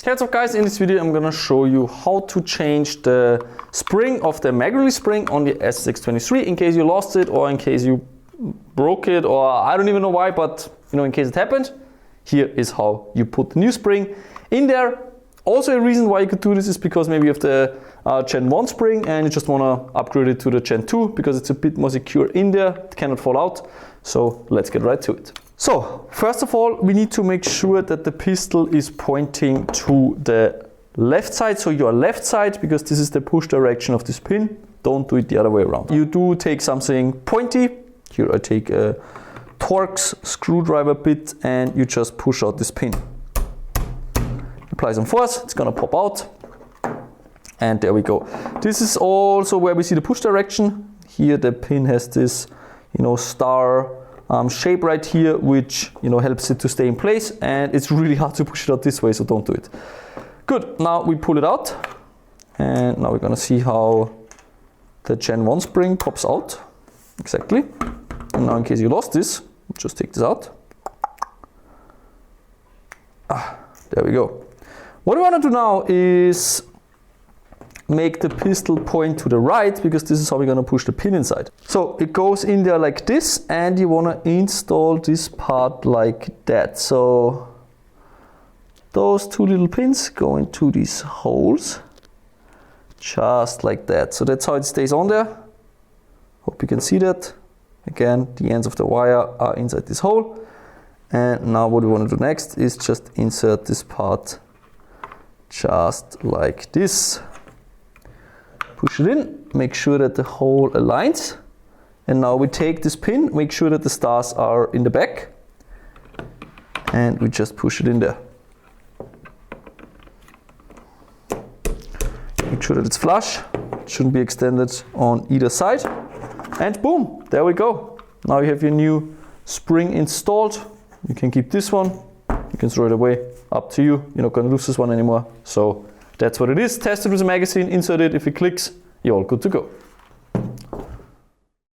Hey, what's up guys, in this video I'm gonna show you how to change the spring of the mag release spring on the SSX23 in case you lost it or in case you broke it, or I don't even know why, but in case it happened, here is how you put the new spring in there. Also, a reason why you could do this is because maybe you have the Gen 1 spring and you just want to upgrade it to the Gen 2 because it's a bit more secure in there, it cannot fall out. So let's get right to it. So first of all, we need to make sure that the pistol is pointing to the left side, so your left side, because this is the push direction of this pin. Don't do it the other way around. You do take something pointy. Here I take a Torx screwdriver bit and you just push out this pin. Apply some force, it's gonna pop out. And there we go. This is also where we see the push direction. Here the pin has this, star shape right here, which helps it to stay in place, and it's really hard to push it out this way, so don't do it. Good, now we pull it out, and now we're gonna see how the Gen 1 spring pops out. Exactly. And now in case you lost this, just take this out. There we go. What we want to do now is make the pistol point to the right, because this is how we're going to push the pin inside. So it goes in there like this, and you want to install this part like that. So those two little pins go into these holes, just like that. So that's how it stays on there. Hope you can see that. Again, the ends of the wire are inside this hole. And now what we want to do next is just insert this part just like this. Push it in, make sure that the hole aligns. And now we take this pin, make sure that the stars are in the back. And we just push it in there. Make sure that it's flush. It shouldn't be extended on either side. And boom, there we go. Now you have your new spring installed. You can keep this one, you can throw it away, up to you. You're not gonna lose this one anymore. So that's what it is. Test it with a magazine, insert it. If it clicks, you're all good to go.